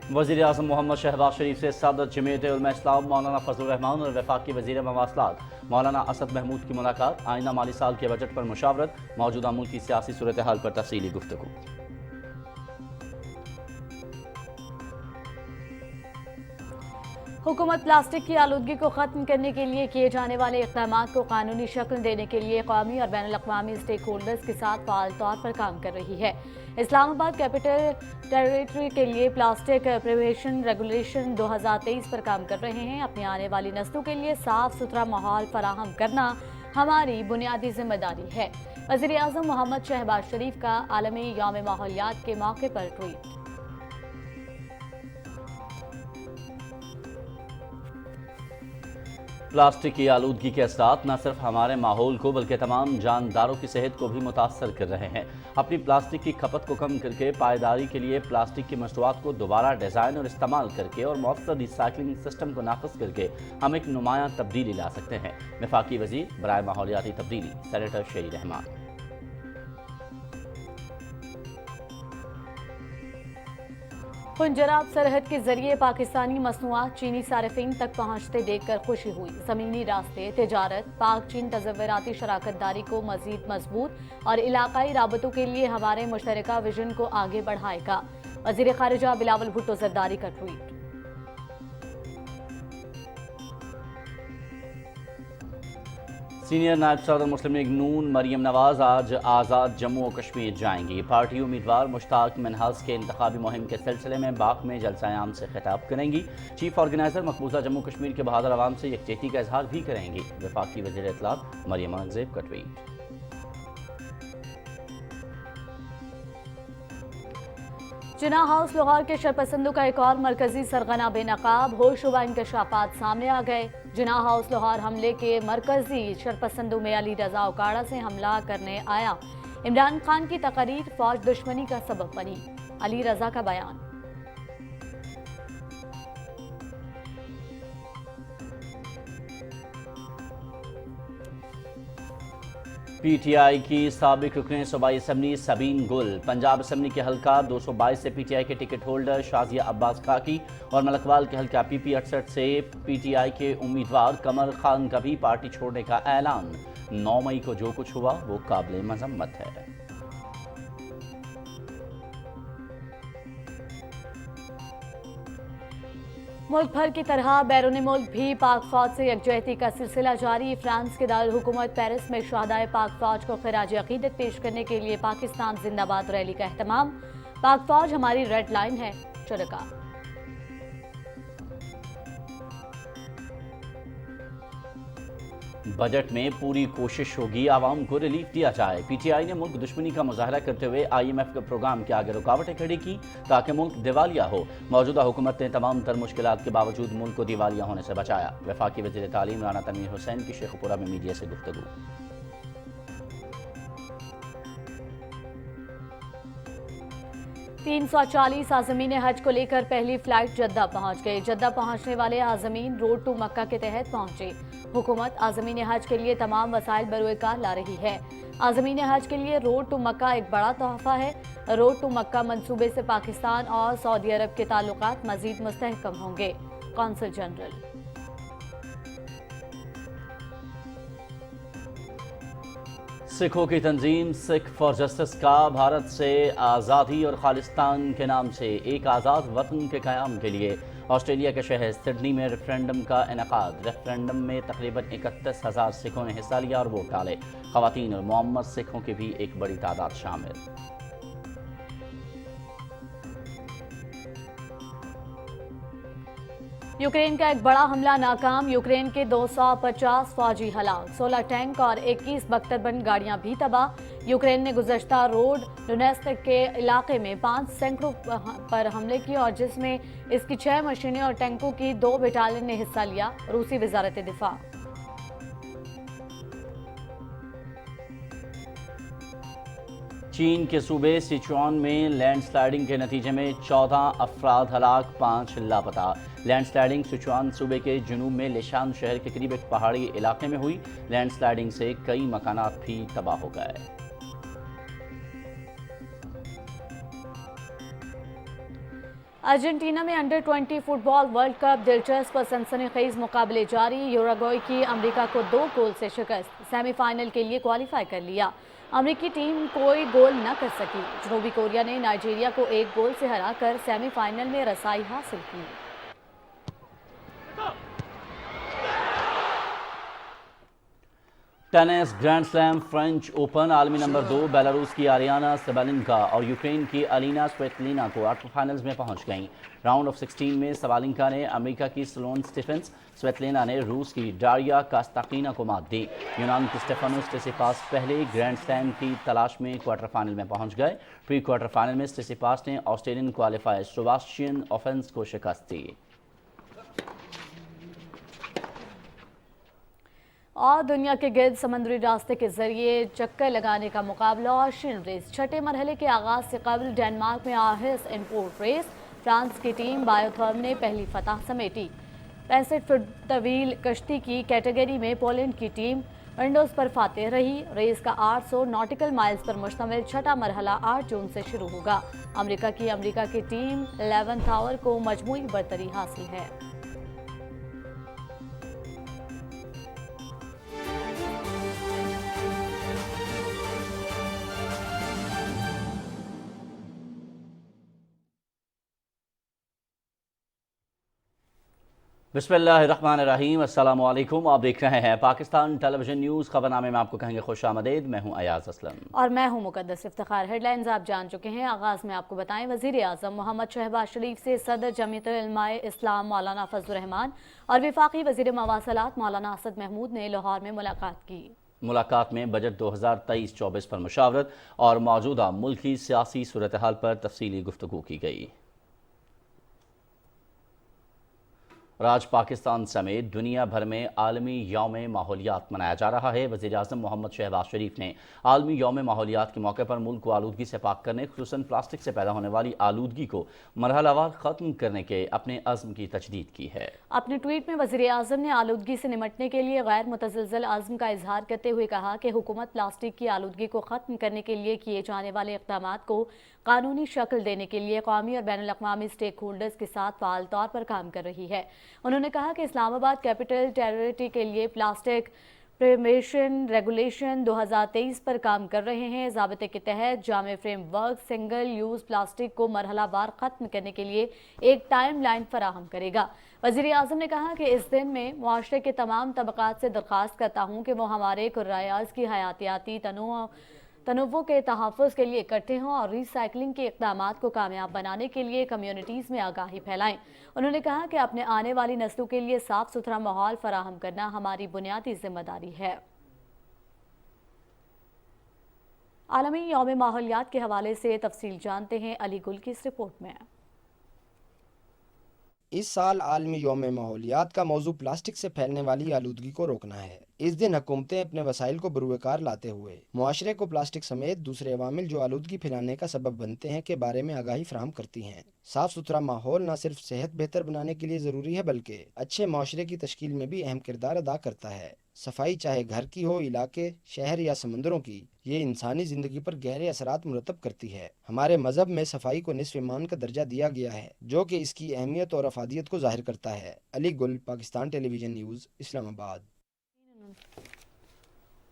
वज़ीर आज़म मोहम्मद शहबाज शरीफ से सदर जमीयत उलमा इस्लाम मौलाना फजल रहमान और वफाकी वज़ीर मवासलात मौलाना असद महमूद की मुलाकात। आइंदा माली साल के बजट पर मुशावरत, मौजूदा मुल्क की सियासी सूरत हाल पर तफसीली गुफ्तगू। हुकूमत प्लास्टिक की आलूदगी को ख़त्म करने के लिए किए जाने वाले इक़दामात को कानूनी शक्ल देने के लिए क़ौमी और बैनुल अक़वामी स्टेक होल्डर्स के साथ फ़ाल तौर पर काम कर रही है। इस्लामाबाद कैपिटल टेरिटरी के लिए प्लास्टिक प्रिवेंशन रेगुलेशन 2023 पर काम कर रहे हैं। अपनी आने वाली नस्लों के लिए साफ सुथरा माहौल फराहम करना हमारी बुनियादी जिम्मेदारी है। वज़ीर आज़म मोहम्मद शहबाज शरीफ का आलमी यौम माहौलियात के मौके पर ट्वीट। प्लास्टिक की आलूदगी के असरात न सिर्फ हमारे माहौल को बल्कि तमाम जानदारों की सेहत को भी मुतासर कर रहे हैं। अपनी प्लास्टिक की खपत को कम करके पायदारी के लिए प्लास्टिक की मसनूआत को दोबारा डिज़ाइन और इस्तेमाल करके और मौसर रिसाइकलिंग सिस्टम को नाफिज करके हम एक नुमायां तब्दीली ला सकते हैं। वफाकी वज़ीर बराए माहौलियाती तब्दीली सेनेटर शेरी रहमान। पंजाब सरहद के जरिए पाकिस्तानी मसनूआत चीनी सारिफीन तक पहुँचते देखकर खुशी हुई। ज़मीनी रास्ते, तिजारत, पाक चीन तज़व्वुराती शराकत दारी को मज़ीद मजबूत और इलाकाई राबतों के लिए हमारे मुश्तरका विजन को आगे बढ़ाएगा। वज़ीर ख़ारिजा बिलावल भुट्टो ज़रदारी का ट्वीट। सीनियर नायब सदर मुस्लिम लीग नून मरियम नवाज आज आज़ाद जम्मू और कश्मीर जाएंगी। पार्टी उम्मीदवार मुश्ताक मिनहास के इंतखाबी मुहिम के सिलसिले में बाग में जलसा-ए-आम से खिताब करेंगी। चीफ ऑर्गेनाइजर मकबूजा जम्मू कश्मीर के बहादुर अवाम से यकजहती का इजहार भी करेंगी। वफाकी वज़ीर इत्तलात मरियम औरंगज़ेब का ट्वीट। जिन्ना हाउस लाहौर के शरपसंदों का एक और मरकजी सरगना बेनकाब, होशरुबा इंकशाफात सामने आ गए। जिन्ना हाउस लाहौर हमले के मरकजी शरपसंदों में अली रजा उकाड़ा से हमला करने आया इमरान खान की तकरीर फौज दुश्मनी का सबब बनी। अली रजा का बयान। पीटीआई की साबिक रुकने सूबाई असम्बली सबीन गुल पंजाब असम्बली के हल्का 222 से पीटीआई के टिकट होल्डर शाजिया अब्बास खाकी और मलकवाल के हल्का पीपी 68 से पीटीआई के उम्मीदवार कमर खान का भी पार्टी छोड़ने का ऐलान। 9 मई को जो कुछ हुआ वो काबिल मजम्मत है। मुल्क भर की तरह बैरून मुल्क भी पाक फौज से यकजहती का सिलसिला जारी। फ्रांस के दारुल हुकूमत पेरिस में शहादाए पाक फौज को खिराज अकीदत पेश करने के लिए पाकिस्तान जिंदाबाद रैली का एहतमाम। पाक फौज हमारी रेड लाइन है, शुरका। बजट में पूरी कोशिश होगी आवाम को रिलीफ दिया जाए। पीटीआई ने मुल्क दुश्मनी का मुजाहरा करते हुए IMF के प्रोग्राम के आगे रुकावटें खड़ी की ताकि मुल्क दिवालिया हो। मौजूदा हुकूमत ने तमाम तर मुश्किलात के बावजूद मुल्क को दिवालिया होने से बचाया। वफाकी वज़ीर तालीम राना तनवीर हुसैन की शेखपुरा में मीडिया से गुफ्तगू। 340 आज़मीन हज को लेकर पहली फ्लाइट जद्दा पहुंच गई। जद्दा पहुंचने वाले आज़मीन रोड टू मक्का के तहत पहुंचे। हुकूमत आज़मीन हज के लिए तमाम वसाइल बरोकार ला रही है। आज़मीन हज के लिए रोड टू मक्का एक बड़ा तोहफा है। रोड टू मक्का मंसूबे से पाकिस्तान और सऊदी अरब के ताल्लुकात मजीद मुस्तहकम होंगे। Consul general. सिखों की तंजीम सिख फॉर जस्टिस का भारत से आज़ादी और खालिस्तान के नाम से एक आज़ाद वतन के क़याम के लिए ऑस्ट्रेलिया के शहर सिडनी में रेफरेंडम का इनेकाद। रेफरेंडम में तकरीबन 31,000 सिखों ने हिस्सा लिया और वोट डाले। ख़वातीन और मुअम्मर सिखों की भी एक बड़ी तादाद शामिल। यूक्रेन का एक बड़ा हमला नाकाम। यूक्रेन के 250 फौजी हलाक, 16 टैंक और 21 बख्तरबंद गाड़ियां भी तबाह। यूक्रेन ने गुज़श्ता रोड डोनेत्स्क के इलाके में 5 सैकड़ों पर हमले किए और जिसमें इसकी 6 मशीनें और टैंकों की 2 बटालियन ने हिस्सा लिया। रूसी वज़ारत दिफा। चीन के सूबे सिचुआन में लैंडस्लाइडिंग के नतीजे में 14 अफराद हलाक, 5 लापता। लैंडस्लाइडिंग सिचुआन सूबे के जुनूब में लिशान शहर के करीब एक पहाड़ी इलाके में हुई। लैंडस्लाइडिंग से कई मकानात भी तबाह हो गए। अर्जेंटीना में अंडर 20 फुटबॉल वर्ल्ड कप दिलचस्प और सनसनीखेज मुकाबले जारी। यूरुग्वे की अमेरिका को 2 गोल से शिकस्त, सेमीफाइनल के लिए क्वालिफाई कर लिया। अमेरिकी टीम कोई गोल न कर सकी। जनूबी कोरिया ने नाइजीरिया को 1 गोल से हराकर सेमीफाइनल में रसाई हासिल की। Tennis grand slam French open आलमी नंबर 2 बेलारूस की आरियाना सबालिंका और यूक्रेन की अलीना स्वेतलिना क्वार्टर फाइनल्स में पहुंच गईं। राउंड ऑफ 16 में सबालिंका ने अमेरिका की स्लोन स्टीफेंस, स्वेतलिना ने रूस की डारिया कास्ताकीना को मात दी। यूनान की स्टेफानोस tsitsipas पहले ग्रैंड स्लैम की तलाश में क्वार्टर फाइनल में पहुंच गए। प्री क्वार्टर फाइनल में tsitsipas ने ऑस्ट्रेलियन क्वालिफायर सेबास्टियन ऑफेंस को शिकस्त दी। और दुनिया के गिर्द समुद्री रास्ते के जरिए चक्कर लगाने का मुकाबला और शिन रेस। छठे मरहले के आगाज से कबल डेनमार्क में आहिस इनपोर्ट रेस। फ्रांस की टीम बायोथर्म ने पहली फतह समेटी। 65 फुट तवील कश्ती की कैटेगरी में पोलैंड की टीम विंडोज पर फातेह रही। रेस का 800 नॉटिकल माइल्स पर मुश्तमिल छठा मरहला 8 जून से शुरू होगा। अमेरिका की टीम 11th आवर को मजमूई बरतरी हासिल है। बिस्मिल्लाहिर्रहमानिर्रहीम, अस्सलाम वालेकुम। आप देख रहे हैं पाकिस्तान टेलीविजन न्यूज़। खबरनामे में आपको कहेंगे खुश आमदेद। मैं हूं अयाज असलम और मैं हूं मुकद्दस इफ्तिखार। हेडलाइंस आप जान चुके हैं। आगाज में आपको बताएं, वजीर आजम मोहम्मद शहबाज शरीफ से सदर जमीयत उलमाए इस्लाम मौलाना फजलुर रहमान और वफाकी वजीर मवासलात मौलाना असद महमूद ने लाहौर में मुलाकात की। मुलाकात में बजट 2023-24 पर मुशावरत और मौजूदा मुल्की सियासी सूरत हाल पर तफसीली गुफ्तगू की गई। और आज पाकिस्तान समेत दुनिया भर में आलमी यौम माहौलियात मनाया जा रहा है। वज़ीर आज़म मोहम्मद शहबाज शरीफ ने आलमी यौम माहौलियात के मौके पर मुल्क को आलूदगी से पाक करने, खुसूसन प्लास्टिक से पैदा होने वाली आलूदगी को मरहलावार ख़त्म करने के अपने अज़्म की तजदीद की है। अपने ट्वीट में वज़ीर आज़म ने आलूदगी से निमटने के लिए गैर मुतज़लज़ल अज़्म का इजहार करते हुए कहा कि हुकूमत प्लास्टिक की आलूदगी को ख़त्म करने के लिए किए जाने वाले इक़दामात को कानूनी शक्ल देने के लिए कौमी और बैनुल अक़वामी स्टेक होल्डर्स के साथ फ़ाल तौर पर काम कर रही है। उन्होंने कहा कि इस्लामाबाद कैपिटल टेरिटरी के लिए प्लास्टिक प्रमोशन रेगुलेशन 2023 पर काम कर रहे हैं। ज़ाब्ते के तहत जामे फ्रेमवर्क सिंगल यूज़ प्लास्टिक को मरहलावार ख़त्म करने के लिए एक टाइम लाइन फराहम करेगा। वज़ीर आज़म ने कहा कि इस दिन में मुआशरे के तमाम तबक़ात से दरख्वास्त करता हूँ कि वो हमारे कुर्रायाज की हयातियाती तनोवुर के तहफ़्फ़ुज़ के लिए इकट्ठे हों और रीसाइक्लिंग के इक़दामात को कामयाब बनाने के लिए कम्युनिटीज़ में आगाही फैलाएं। उन्होंने कहा कि अपने आने वाली नस्लों के लिए साफ़ सुथरा माहौल फराहम करना हमारी बुनियादी जिम्मेदारी है। आलमी यौम माहौलियात के हवाले से तफसील जानते हैं अली गुल की इस रिपोर्ट में। इस साल आलमी यौम माहौलियात का मौजू प्लास्टिक से फैलने वाली आलूदगी को रोकना है। इस दिन हुकूमतें अपने वसाइल को बरूएकार लाते हुए मुआशरे को प्लास्टिक समेत दूसरे अवामिल जो आलूदगी फैलाने का सबब बनते हैं के बारे में आगाही फराहम करती हैं। साफ सुथरा माहौल न सिर्फ सेहत बेहतर बनाने के लिए ज़रूरी है बल्कि अच्छे मुआशरे की तश्कील में भी अहम किरदार अदा करता है। सफाई चाहे घर की हो, इलाके, शहर या समंदरों की, ये इंसानी ज़िंदगी पर गहरे असरात मुरतब करती है। हमारे मज़हब में सफाई को निस्फ़ ईमान का दर्जा दिया गया है, जो कि इसकी अहमियत और अफादियत को ज़ाहिर करता है। अली गुल, पाकिस्तान टेलीविज़न न्यूज़, इस्लामाबाद।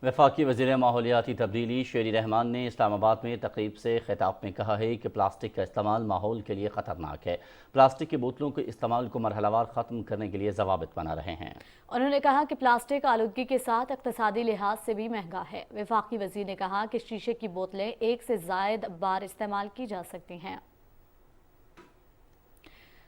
वफाकी वज़ीर माहौलियाती तब्दीली शेरी रहमान ने इस्लामाबाद में तकरीब से खिताब में कहा है कि प्लास्टिक का इस्तेमाल माहौल के लिए ख़तरनाक है। प्लास्टिक की बोतलों के इस्तेमाल को मरहलावार ख़त्म करने के लिए ज़वाबित बना रहे हैं। उन्होंने कहा कि प्लास्टिक आलूदगी के साथ इक़्तिसादी लिहाज से भी महंगा है। वफाकी वज़ीर ने कहा कि शीशे की बोतलें 1 से ज़ायद बार इस्तेमाल की जा सकती हैं।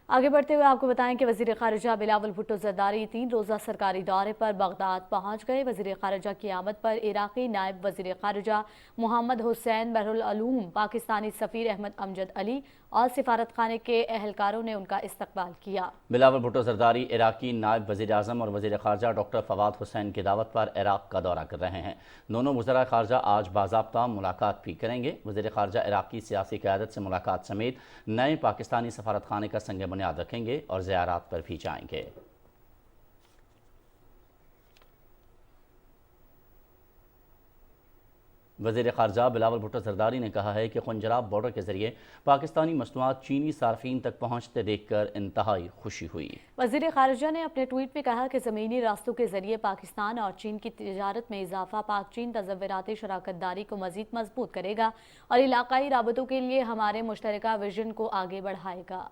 आगे बढ़ते हुए आपको बताएं कि वज़ीर ख़ारिजा बिलावल भुट्टो ज़रदारी 3 रोज़ा सरकारी दौरे पर बगदाद पहुँच गए। वज़ीर ख़ारिजा की आमद पर इराक़ी नायब वज़ीर ख़ारिजा मोहम्मद हुसैन बहरुल-उलूम, पाकिस्तानी सफ़ीर अहमद अमजद अली और सिफारत खाने के अहलकारों ने उनका इस्तकबाल किया। बिलावल भुट्टो ज़रदारी इराक़ी नायब वज़ीर आज़म और वज़ीर ख़ारिजा डॉक्टर फवाद हुसैन की दावत पर इराक़ का दौरा कर रहे हैं। दोनों वज़रा ख़ारिजा आज बाज़ाब्ता मुलाकात भी करेंगे। वज़ीर ख़ारिजा इराक़ी सियासी क़यादत से मुलाकात समेत नए पाकिस्तानी सफारत खाने का संग बुनियाद रखेंगे और ज़ियारात पर भी जाएंगे। وزیر خارجہ بلاول بھٹو زرداری نے کہا ہے کہ خنجراب بارڈر کے ذریعے پاکستانی مصنوعات چینی صارفین تک پہنچتے دیکھ کر انتہائی خوشی ہوئی۔ وزیر خارجہ نے اپنے ٹویٹ میں کہا کہ زمینی راستوں کے ذریعے پاکستان اور چین کی تجارت میں اضافہ پاک چین تصوراتی شراکت داری کو مزید مضبوط کرے گا اور علاقائی رابطوں کے لیے ہمارے مشترکہ ویژن کو آگے بڑھائے گا۔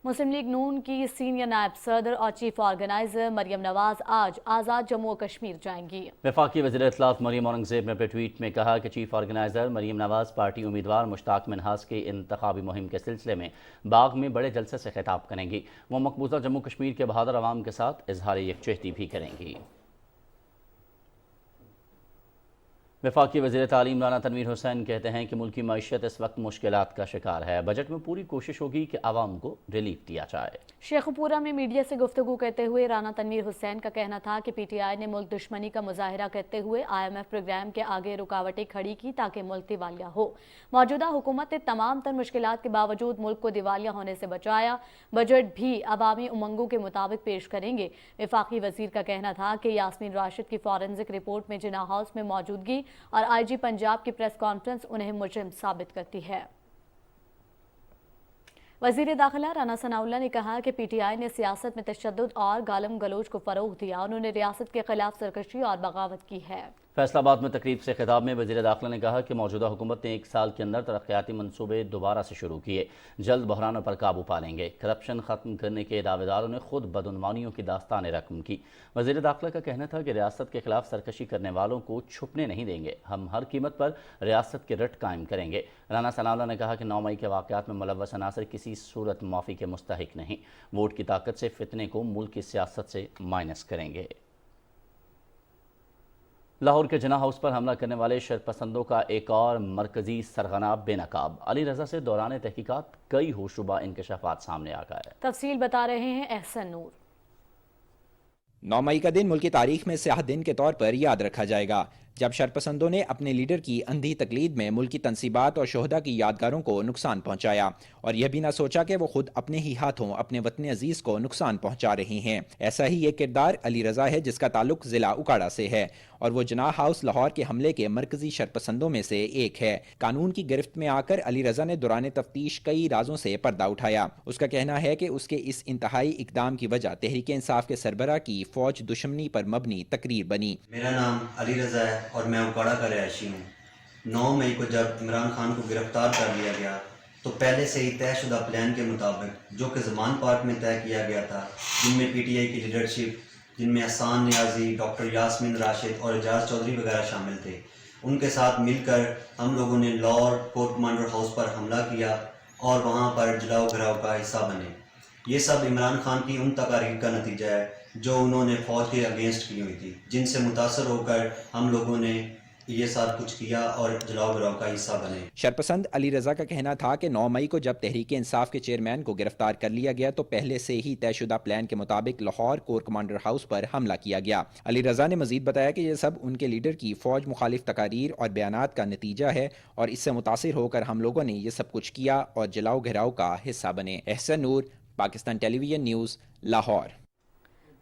مسلم لیگ نون کی سینئر نائب صدر اور چیف آرگنائزر مریم نواز آج آزاد جموں و کشمیر جائیں گی۔ وفاقی وزیر اطلاعات مریم اورنگزیب نے اپنے ٹویٹ میں کہا کہ chief organiser Maryam Nawaz party امیدوار مشتاق منہاس کی انتخابی مہم کے سلسلے میں باغ میں بڑے جلسے سے خطاب کریں گی۔ وہ مقبوضہ جموں کشمیر کے بہادر عوام کے ساتھ اظہار یکجہتی بھی کریں گی۔ وفاقی وزیر تعلیم رانا تنویر حسین کہتے ہیں کہ ملکی معیشت اس وقت مشکلات کا شکار ہے۔ بجٹ میں پوری کوشش ہوگی کہ عوام کو ریلیف دیا جائے۔ شیخ پورہ میں میڈیا سے گفتگو کرتے ہوئے رانا تنویر حسین کا کہنا تھا کہ پی ٹی آئی نے ملک دشمنی کا مظاہرہ کرتے ہوئے IMF پروگرام کے آگے رکاوٹیں کھڑی کی تاکہ ملک دیوالیہ ہو۔ موجودہ حکومت نے تمام تر مشکلات کے باوجود ملک کو دیوالیہ ہونے سے بچایا۔ بجٹ بھی عوامی امنگوں کے مطابق پیش کریں گے۔ وفاقی وزیر کا کہنا تھا کہ یاسمین راشد کی فورنزک رپورٹ میں جناح ہاؤس میں موجودگی اور IG پنجاب کی پریس کانفرنس انہیں مجرم ثابت کرتی ہے۔ وزیر داخلہ رانا ثناء اللہ نے کہا کہ PTI نے سیاست میں تشدد اور گالم گلوچ کو فروغ دیا۔ انہوں نے ریاست کے خلاف سرکشی اور بغاوت کی ہے۔ فیصل آباد میں تقریب سے خطاب میں وزیر داخلہ نے کہا کہ موجودہ حکومت نے 1 سال کے اندر ترقیاتی منصوبے دوبارہ سے شروع کیے، جلد بحرانوں پر قابو پا لیں گے۔ کرپشن ختم کرنے کے دعوے داروں نے خود بدعنوانیوں کی داستان رقم کی۔ وزیر داخلہ کا کہنا تھا کہ ریاست کے خلاف سرکشی کرنے والوں کو چھپنے نہیں دیں گے، ہم ہر قیمت پر ریاست کے رٹ قائم کریں گے۔ رانا ثناء اللہ نے کہا کہ 9 مئی کے واقعات میں ملوث عناصر کسی صورت معافی کے مستحق نہیں، ووٹ کی طاقت سے فتنے کو ملک کی سیاست سے مائنس کریں گے۔ لاہور کے جناح ہاؤس پر حملہ کرنے والے شرپسندوں کا ایک اور مرکزی سرغنہ بے نقاب علی رضا سے دوران تحقیقات کئی ہوشربا انکشافات سامنے آ گئے۔ تفصیل بتا رہے ہیں احسن نور۔ 9 مئی کا دن ملک کی تاریخ میں سیاہ دن کے طور پر یاد رکھا جائے گا، جب شرپسندوں نے اپنے لیڈر کی اندھی تقلید میں ملکی تنصیبات اور شہداء کی یادگاروں کو نقصان پہنچایا اور یہ بھی نہ سوچا کہ وہ خود اپنے ہی ہاتھوں اپنے وطن عزیز کو نقصان پہنچا رہی ہیں۔ ایسا ہی ایک کردار علی رضا ہے جس کا تعلق ضلع اکاڑا سے ہے اور وہ جناح ہاؤس لاہور کے حملے کے مرکزی شرپسندوں میں سے ایک ہے۔ قانون کی گرفت میں آ کر علی رضا نے دوران تفتیش کئی رازوں سے پردہ اٹھایا۔ اس کا کہنا ہے کہ اس کے اس انتہائی اقدام کی وجہ تحریک انصاف کے سربراہ کی فوج دشمنی پر مبنی تقریر بنی۔ میرا نام علی رضا ہے اور میں اکاڑا کا رہائشی ہوں۔ 9 مئی کو جب عمران خان کو گرفتار کر لیا گیا تو پہلے سے ہی طے شدہ پلان کے مطابق جو کہ زمان پارک میں طے کیا گیا تھا، جن میں PTI کی لیڈرشپ، جن میں احسان نیازی، ڈاکٹر یاسمین راشد اور اعجاز چودھری وغیرہ شامل تھے، ان کے ساتھ مل کر ہم لوگوں نے لاہور کورٹ کمانڈر ہاؤس پر حملہ کیا اور وہاں پر جلاؤ گھراؤ کا حصہ بنے۔ یہ سب عمران خان کی ان تقاریر کا نتیجہ ہے جو انہوں نے فوج کے اگینسٹ کی ہوئی تھی، جن سے متاثر ہو کر ہم لوگوں نے یہ سب کچھ کیا اور جلاؤ گھراؤ کا حصہ بنے۔ شرپسند علی رضا کا کہنا تھا کہ 9 مئی کو جب تحریک انصاف کے چیئرمین کو گرفتار کر لیا گیا تو پہلے سے ہی طے شدہ پلان کے مطابق لاہور کور کمانڈر ہاؤس پر حملہ کیا گیا۔ علی رضا نے مزید بتایا کہ یہ سب ان کے لیڈر کی فوج مخالف تقاریر اور بیانات کا نتیجہ ہے اور اس سے متاثر ہو کر ہم لوگوں نے یہ سب کچھ کیا اور جلاؤ گھراؤ کا حصہ بنے۔ احسن نور، پاکستان ٹیلی ویژن نیوز، لاہور۔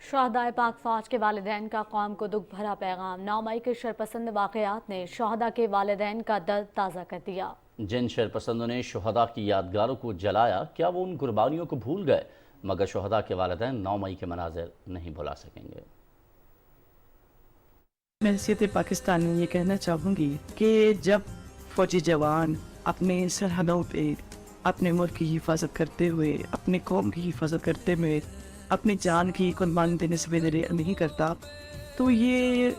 شہدائے پاک فوج کے والدین کا قوم کو دکھ بھرا پیغام۔ 9 مئی کے شرپسند واقعات نے شہداء کے والدین کا درد تازہ کر دیا۔ جن شرپسندوں نے شہداء کی یادگاروں کو جلایا، کیا وہ ان قربانیوں کو بھول گئے؟ مگر شہداء کے والدین 9 مئی کے مناظر نہیں بھلا سکیں گے۔ میں حیثیت پاکستانی یہ کہنا چاہوں گی کہ جب فوجی جوان اپنے سرحدوں پہ اپنے ملک کی حفاظت کرتے ہوئے، اپنے قوم کی حفاظت کرتے ہوئے اپنی جان کی قربانی دینے سے بے نہیں کرتا تو یہ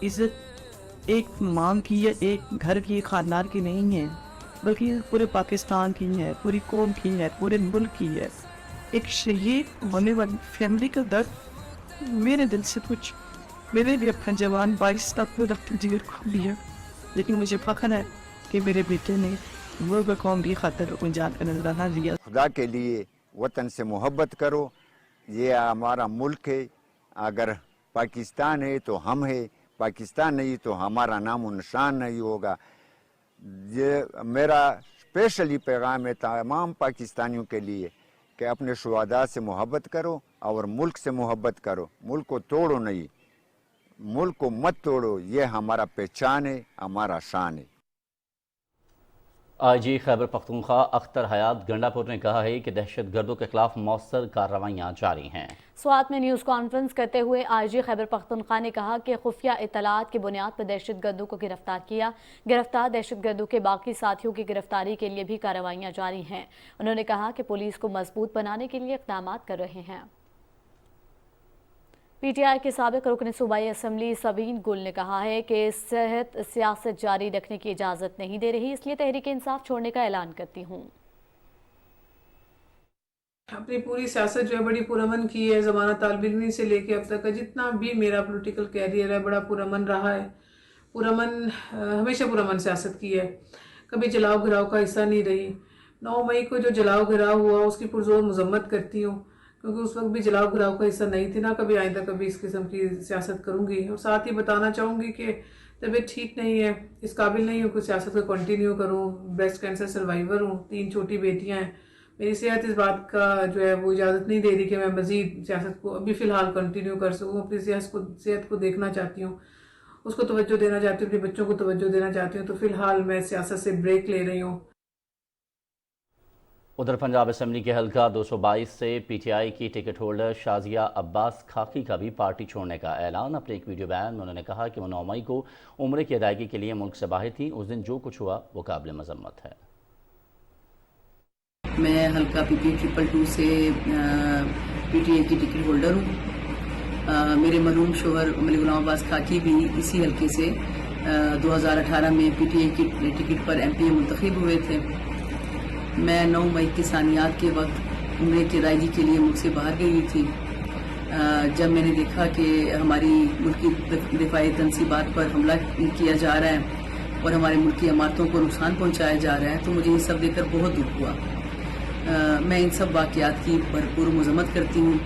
عزت ایک ماں کی یا ایک گھر کی، خاندان کی نہیں ہے، بلکہ پورے پاکستان کی ہے، پوری قوم کی ہے، پورے ملک کی ہے۔ ایک شہید ہونے والی فیملی کا درد میرے دل سے کچھ، میرے بھی اپنا جوان 22 تک رکھتے جگر کھو لیا، لیکن مجھے فخر ہے کہ میرے بیٹے نے ملک قوم کی خاطر اپنی جان کا نذرانہ دیا۔ خدا کے لیے وطن سے محبت کرو، یہ ہمارا ملک ہے، اگر پاکستان ہے تو ہم ہے، پاکستان نہیں تو ہمارا نام و نشان نہیں ہوگا۔ یہ میرا اسپیشلی پیغام ہے تمام پاکستانیوں کے لیے کہ اپنے شہداء سے محبت کرو اور ملک سے محبت کرو، ملک کو توڑو نہیں، मुल्क को मत तोड़ो, ये हमारा पहचान है, हमारा शान है। आईजी खैबर पख्तूनख्वा अख्तर हयात गंडापुर ने कहा है कि दहशत गर्दों के खिलाफ मौसर कार्रवाइयाँ जारी हैं। स्वात में न्यूज़ कॉन्फ्रेंस करते हुए आईजी खैबर पख्तूनख्वा ने कहा कि खुफिया इत्तलात की बुनियाद पर दहशत गर्दों को गिरफ्तार किया। गिरफ्तार दहशत गर्दों के बाकी साथियों की गिरफ्तारी के लिए भी कार्रवाइयाँ जारी हैं। उन्होंने कहा कि पुलिस को मजबूत बनाने के लिए इक़दाम कर रहे हैं। पीटीआई के साबिक रुकन सूबाई असम्बली सबीन गुल ने कहा है कि सेहत सियासत जारी रखने की इजाज़त नहीं दे रही, इसलिए तहरीक इंसाफ छोड़ने का ऐलान करती हूँ। अपनी पूरी सियासत जो है बड़ी पुरअमन की है। ज़माना तालिब इल्मी से लेके अब तक का जितना भी मेरा पॉलिटिकल कैरियर है बड़ा पुरअमन रहा है। पुरअमन हमेशा पुरअमन सियासत की है, कभी जलाओ घिराव का हिस्सा नहीं रही। 9 मई को जो जलाओ घिराव हुआ उसकी पुरजोर मजम्मत करती हूँ, क्योंकि उस वक्त भी जलाओ घिराव का हिस्सा नहीं थी, ना कभी आइंदा कभी इस किस्म की सियासत करूँगी। और साथ ही बताना चाहूँगी कि तबीयत ठीक नहीं है, इस काबिल नहीं हूँ कि सियासत को कंटिन्यू करूँ। ब्रेस्ट कैंसर सर्वाइवर हूँ, 3 छोटी बेटियाँ हैं। मेरी सेहत इस बात का जो है वो इजाज़त नहीं दे रही कि मैं मज़ीद सियासत को अभी फ़िलहाल कंटिन्यू कर सकूँ। अपनी सेहत को देखना चाहती हूँ, उसको तवज्जो देना चाहती हूँ, अपने बच्चों को तवज्जो देना चाहती हूँ। तो फ़िलहाल मैं सियासत से ब्रेक ले रही हूँ। उधर पंजाब असम्बली के हल्का 222 से पीटीआई की टिकट होल्डर शाजिया अब्बास खाकी का भी पार्टी छोड़ने का ऐलान। अपने एक वीडियो बयान में उन्होंने कहा कि वो 9 मई को उम्रे की अदायगी के लिए मुल्क से बाहर थी। उस दिन जो कुछ हुआ वो काबिल मजम्मत है। मैं हल्का पीपी 222 से पीटीआई की टिकट होल्डर हूँ। मेरे मरहूम शोहर मलिक गुलाम अब्बास खाकी भी इसी हल्के से 2018 में पीटीआई की टिकट पर एमपी मुंतखब हुए थे। मैं 9 मई की सानियात के वक्त उम्रे की अदायगी के लिए मुल्क से बाहर गई हुई थी। जब मैंने देखा कि हमारी मुल्की दिफाई तनसीबात पर हमला किया जा रहा है और हमारे मुल्की इमारतों को नुकसान पहुंचाया जा रहा है, तो मुझे ये सब देखकर बहुत दुख हुआ। मैं इन सब वाक़यात की भरपूर मजम्मत करती हूँ,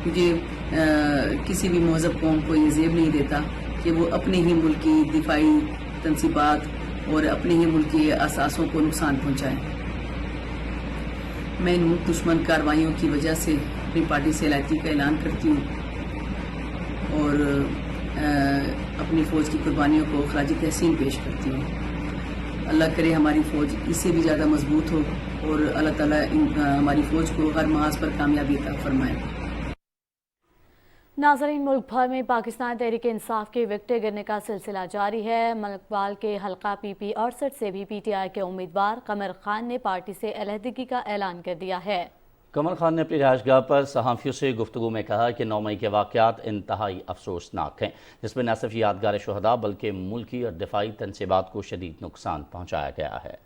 क्योंकि किसी भी महज़ब कौम को ये ज़ेब नहीं देता कि वो अपने ही मुल्क की दिफाई तनसीबात और अपने ही मुल्क के असासों को नुकसान पहुँचाएँ। मैं इन मुल्क दुश्मन कार्रवाइयों की वजह से अपनी पार्टी से अलहदगी का ऐलान करती हूँ और अपनी फ़ौज की कुर्बानियों को खराज तहसीन पेश करती हूँ। अल्लाह करे हमारी फ़ौज इससे भी ज़्यादा मजबूत हो और अल्लाह ताला हमारी फ़ौज को हर महाज पर कामयाबी अता फरमाए। नाज़रीन, मुल्क भर में पाकिस्तान तहरीक इंसाफ के विकटे गिरने का सिलसिला जारी है। मलकवाल के हल्का पीपी 68 से भी पीटीआई के उम्मीदवार कमर खान ने पार्टी से अलहदगी का ऐलान कर दिया है। कमर खान ने अपनी रिहाइशगाह पर सहाफ़ियों से गुफ्तगू में कहा कि 9 मई के वाक़यात इंतहाई अफसोसनाक हैं, जिसमें न सिर्फ यादगार शहदा बल्कि मुल्की और दिफाई तनसीबात को शदीद नुकसान पहुँचाया गया है।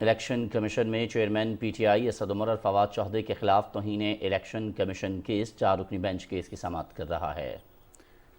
इलेक्शन कमीशन में चेयरमैन पीटीआई असद उमर और फवाद चौधरी के खिलाफ तौहीन इलेक्शन कमीशन केस 4 रुकनी बेंच केस की समाअत कर रहा है।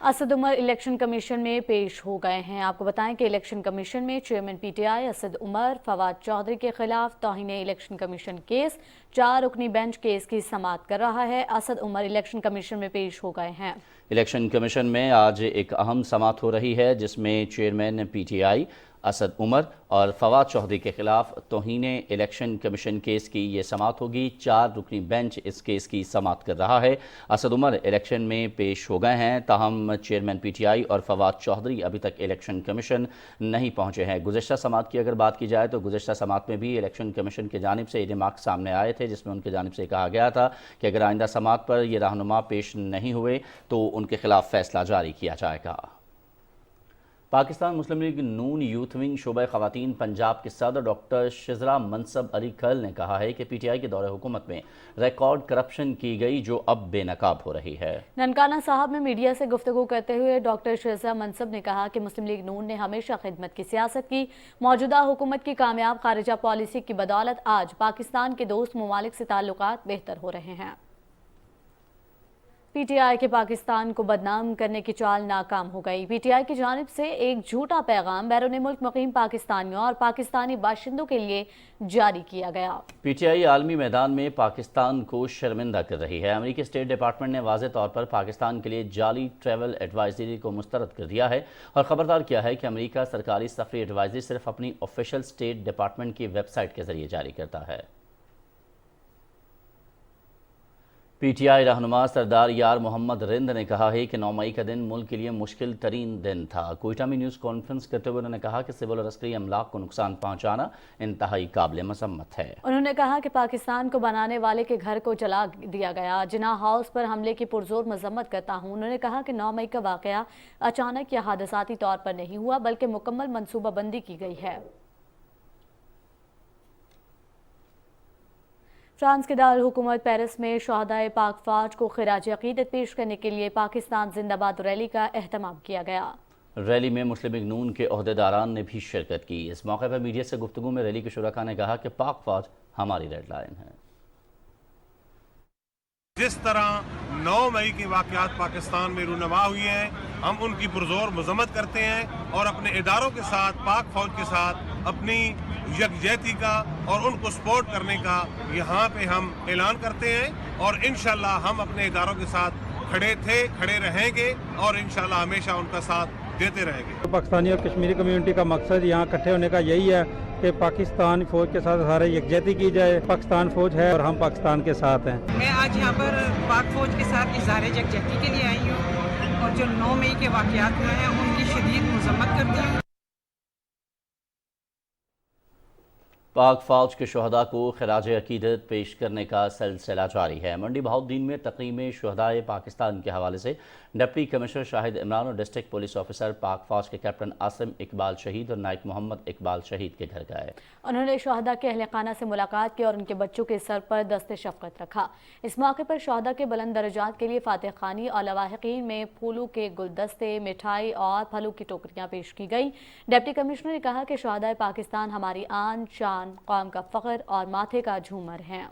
असद उमर इलेक्शन कमीशन में पेश हो गए हैं। आपको बताएं कि इलेक्शन कमीशन में चेयरमैन पीटीआई असद उमर, फवाद चौधरी के खिलाफ तौहीन इलेक्शन कमीशन केस 4 रुकनी बेंच केस की समाअत कर रहा है। असद उमर इलेक्शन कमीशन में पेश हो गए हैं। इलेक्शन कमीशन में आज एक अहम समाअत हो रही है, जिसमें चेयरमैन पीटीआई असद उमर और फवाद चौधरी के खिलाफ तौहीन इलेक्शन कमीशन केस की ये समाअत होगी। 4 रुकनी बेंच इस केस की समाअत कर रहा है। असद उमर इलेक्शन में पेश हो गए हैं, ताहम चेयरमैन पीटीआई और फवाद चौधरी अभी तक इलेक्शन कमीशन नहीं पहुंचे हैं। गुज़श्ता समाअत की अगर बात की जाए तो गुज़श्ता समाअत में भी इलेक्शन कमीशन की जानिब से ये रिमार्क सामने आए थे, जिसमें उनकी जानिब से कहा गया था कि अगर आइंदा समाअत पर ये रहनुमा पेश नहीं हुए तो उनके खिलाफ फैसला जारी किया जाएगा। पाकिस्तान मुस्लिम लीग नून यूथ विंग शोबा ख़वातीन पंजाब के सदर डॉक्टर शिजरा मनसब अली खल ने कहा है कि पीटीआई के दौरे हुकूमत में रिकॉर्ड करप्शन की गई जो अब बेनकाब हो रही है। ननकाना साहब में मीडिया से गुफ्तगू करते हुए डॉक्टर शिजरा मनसब ने कहा कि मुस्लिम लीग नून ने हमेशा खिदमत की सियासत की। मौजूदा हुकूमत की कामयाब खारिजा पॉलिसी की बदौलत आज पाकिस्तान के दोस्त ममालिक से ताल्लुकात बेहतर हो रहे हैं। पीटीआई के पाकिस्तान को बदनाम करने की चाल नाकाम हो गई। पीटीआई की जानिब से एक झूठा पैगाम बैरून मुल्क मुकीम पाकिस्तानियों और पाकिस्तानी बाशिंदों के लिए जारी किया गया। पीटीआई आलमी मैदान में पाकिस्तान को शर्मिंदा कर रही है। अमेरिकी स्टेट डिपार्टमेंट ने वाज़ेह तौर पर पाकिस्तान के लिए जाली ट्रैवल एडवाइजरी को मुस्तरद कर दिया है और खबरदार किया है कि अमेरिका सरकारी सफरी एडवाइजरी सिर्फ अपनी ऑफिशियल स्टेट डिपार्टमेंट की वेबसाइट के जरिए जारी करता है। پی ٹی آئی رہنما سردار یار محمد رند نے کہا ہے کہ 9 مئی کا دن ملک کے لیے مشکل ترین دن تھا۔ کوئٹہ میں نیوز کانفرنس کرتے ہوئے انہوں نے کہا کہ سول اور عسکری املاک کو نقصان پہنچانا انتہائی قابل مذمت ہے۔ انہوں نے کہا کہ پاکستان کو بنانے والے کے گھر کو جلا دیا گیا۔ جناح ہاؤس پر حملے کی پرزور مذمت کرتا ہوں۔ انہوں نے کہا کہ 9 مئی کا واقعہ اچانک یا حادثاتی طور پر نہیں ہوا بلکہ مکمل منصوبہ بندی کی گئی ہے۔ فرانس کے دارالحکومت پیرس میں شہدائے پاک فوج کو خراج عقیدت پیش کرنے کے لیے پاکستان زندہ باد ریلی کا اہتمام کیا گیا۔ ریلی میں مسلم لیگ نون کے عہدیداران نے بھی شرکت کی۔ اس موقع پر میڈیا سے گفتگو میں ریلی کے شرکاء نے کہا کہ پاک فوج ہماری ریڈ لائن ہے۔ جس طرح 9 مئی کے واقعات پاکستان میں رونما ہوئی ہیں، ہم ان کی پرزور مذمت کرتے ہیں اور اپنے اداروں کے ساتھ، پاک فوج کے ساتھ اپنی یکجہتی کا اور ان کو سپورٹ کرنے کا یہاں پہ ہم اعلان کرتے ہیں، اور انشاءاللہ ہم اپنے اداروں کے ساتھ کھڑے تھے، کھڑے رہیں گے اور انشاءاللہ ہمیشہ ان کا ساتھ دیتے رہیں گے۔ پاکستانی اور کشمیری کمیونٹی کا مقصد یہاں اکٹھے ہونے کا یہی ہے کہ پاکستان فوج کے ساتھ سارے یکجہتی کی جائے۔ پاکستان فوج ہے اور ہم پاکستان کے ساتھ ہیں۔ میں آج یہاں پر پاک فوج کے ساتھ اظہار یکجہتی کے لیے آئی ہوں اور جو 9 مئی کے واقعات ہوئے ہیں ان کی شدید مذمت کرتی ہوں۔ پاک فوج کے شہداء کو خراج عقیدت پیش کرنے کا سلسلہ جاری ہے۔ منڈی بہاؤالدین میں تقریب میں شہدائے پاکستان کے حوالے سے ڈپٹی کمشنر شاہد عمران اور ڈسٹرکٹ پولیس آفیسر پاک فوج کے کیپٹن عاصم اقبال شہید اور نائک محمد اقبال شہید کے گھر گئے۔ انہوں نے شہداء کے اہل خانہ سے ملاقات کی اور ان کے بچوں کے سر پر دست شفقت رکھا۔ اس موقع پر شہداء کے بلند درجات کے لیے فاتح خوانی اور لواحقین میں پھولوں کے گلدستے، مٹھائی اور پھلوں کی ٹوکریاں پیش کی گئیں۔ ڈپٹی کمشنر نے کہا کہ شہدائے پاکستان ہماری آن شان، قوم کا فخر اور ماتھے کا جھومر ہیں۔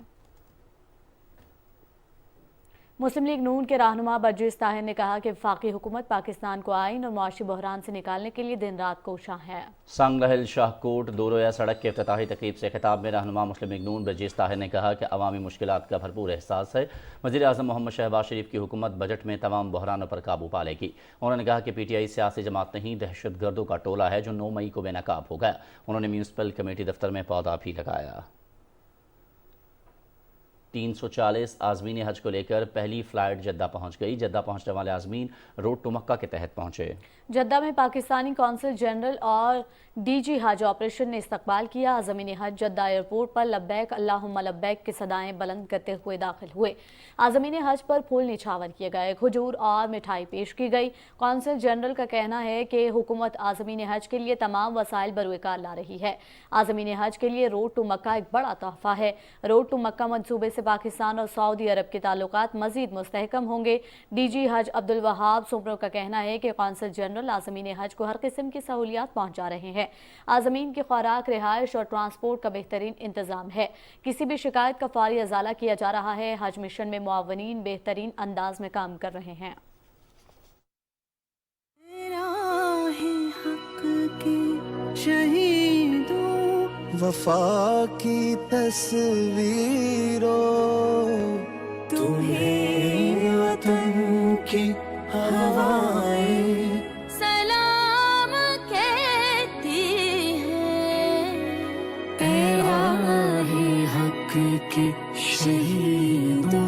مسلم لیگ نون کے رہنما برجس طاہر نے کہا کہ وفاقی حکومت پاکستان کو آئین اور معاشی بحران سے نکالنے کے لیے دن رات کوشاں ہے۔ سنگ رحل شاہ کوٹ دو رویہ سڑک کے افتتاحی تقریب سے خطاب میں رہنما مسلم لیگ نون برجس طاہر نے کہا کہ عوامی مشکلات کا بھرپور احساس ہے۔ وزیر اعظم محمد شہباز شریف کی حکومت بجٹ میں تمام بحرانوں پر قابو پا لے گی۔ انہوں نے کہا کہ پی ٹی آئی سیاسی جماعت نہیں، دہشت گردوں کا ٹولہ ہے جو 9 مئی کو بے نقاب ہو گیا۔ انہوں نے میونسپل کمیٹی دفتر میں پودا بھی لگایا۔ 340 عازمین حج کو لے کر پہلی فلائٹ جدہ پہنچ گئی۔ جدہ پہنچنے والے عازمین روڈ ٹو مکہ کے تحت پہنچے۔ جدہ میں پاکستانی قونصل جنرل اور ڈی جی حج آپریشن نے استقبال کیا۔ عازمین حج جدہ ایئرپورٹ پر لبیک اللہم لبیک کی صدائیں بلند کرتے ہوئے داخل ہوئے۔ عازمین حج پر پھول نچھاور کیے گئے، کھجور اور مٹھائی پیش کی گئی۔ قونصل جنرل کا کہنا ہے کہ حکومت عازمین حج کے لیے تمام وسائل بروئے کار لا رہی ہے۔ عازمین حج کے لیے روڈ ٹو مکہ ایک بڑا تحفہ ہے۔ روڈ ٹو مکہ منصوبے سے پاکستان اور سعودی عرب کے تعلقات مزید مستحکم ہوں گے۔ ڈی جی حج عبدالوہاب سمرو کا کہنا ہے کہ قونصل جنرل عازمین حج کو ہر قسم کی سہولیات پہنچا رہے ہیں۔ عازمین کی خوراک، رہائش اور ٹرانسپورٹ کا بہترین انتظام ہے۔ کسی بھی شکایت کا فوری ازالہ کیا جا رہا ہے۔ حج مشن میں معاونین بہترین انداز میں کام کر رہے ہیں۔ وفا کی تصویروں تمہیں وطن کی ہوائیں سلام کہتی ہیں، اے راہ حق کے شہیدوں۔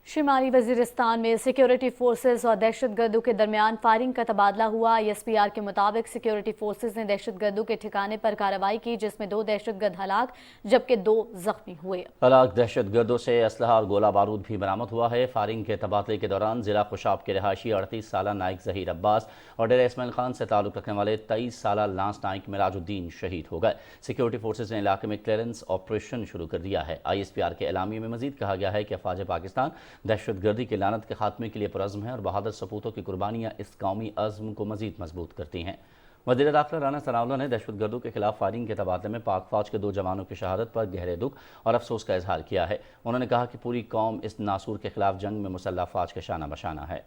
شمالی وزیرستان میں سیکیورٹی فورسز اور دہشت گردوں کے درمیان فائرنگ کا تبادلہ ہوا۔ ایس پی آر کے مطابق سیکیورٹی فورسز نے دہشت گردوں کے ٹھکانے پر کارروائی کی جس میں 2 دہشت گرد ہلاک جبکہ 2 زخمی ہوئے۔ ہلاک دہشت گردوں سے اسلحہ اور گولہ بارود بھی برآمد ہوا ہے۔ فائرنگ کے تبادلے کے دوران ضلع خوشاب کے رہائشی 38 سالہ نائک ظہیر عباس اور ڈیرہ اسماعیل خان سے تعلق رکھنے والے 23 سالہ لانس نائک مراج الدین شہید ہو گئے۔ سیکیورٹی فورسز نے علاقے میں کلیئرنس آپریشن شروع کر دیا ہے۔ آئی ایس پی آر کے اعلامیے میں مزید کہا گیا ہے کہ افواج پاکستان دہشت گردی کی لعنت کے خاتمے کے لیے پرعزم ہیں اور بہادر سپوتوں کی قربانیاں اس قومی عزم کو مزید مضبوط کرتی ہیں۔ وزیر داخلہ رانا ثناءاللہ نے دہشت گردوں کے خلاف فائرنگ کے تبادلے میں پاک فوج کے 2 جوانوں کی شہادت پر گہرے دکھ اور افسوس کا اظہار کیا ہے۔ انہوں نے کہا کہ پوری قوم اس ناسور کے خلاف جنگ میں مسلح افواج کے شانہ بشانہ ہے۔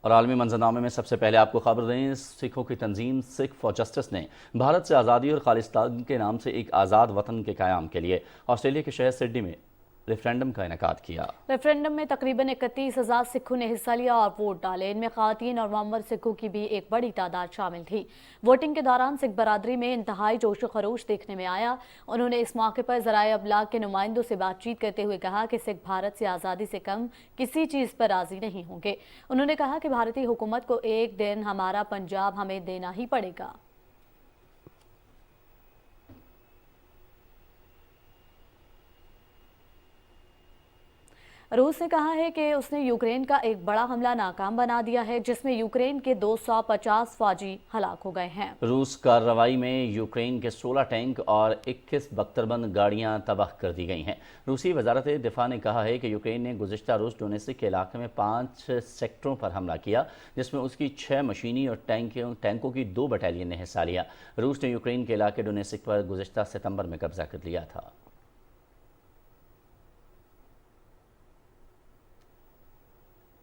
اور عالمی منظرنامے میں سب سے پہلے آپ کو خبر دیں، سکھوں کی تنظیم سکھ فار جسٹس نے بھارت سے آزادی اور خالصتان کے نام سے ایک آزاد وطن کے قیام کے لیے آسٹریلیا کے شہر سڈنی میں रेफरेंडम का इनेकाद किया। रेफरेंडम में तकरीबन 31,000 सिखों ने हिस्सा लिया और वोट डाले। इनमें ख़वातीन और मुअम्मर सिखों की भी एक बड़ी तादाद शामिल थी। वोटिंग के दौरान सिख बरादरी में इंतहाई जोश खरोश देखने में आया। उन्होंने इस मौके पर ज़राए अबलाग के नुमाइंदों से बातचीत करते हुए कहा कि सिख भारत से आज़ादी से कम किसी चीज़ पर राज़ी नहीं होंगे। उन्होंने कहा कि भारतीय हुकूमत को एक दिन हमारा पंजाब हमें देना ही पड़ेगा। रूस ने कहा है कि उसने यूक्रेन का एक बड़ा हमला नाकाम बना दिया है, जिसमें यूक्रेन के 250 फौजी हलाक हो गए हैं। रूस कार्रवाई में यूक्रेन के 16 टैंक और 21 बख्तरबंद गाड़ियां तबाह कर दी गई हैं। रूसी वजारत दिफा ने कहा है कि यूक्रेन ने गुज़िश्ता रोज़ डोनेत्स्क के इलाके में 5 सेक्टरों पर हमला किया, जिसमें उसकी 6 मशीनी और टैंकों की 2 बटालियन ने हिस्सा लिया। रूस ने यूक्रेन के इलाके डोनेत्स्क पर गुज़िश्ता सितंबर में कब्जा कर लिया था।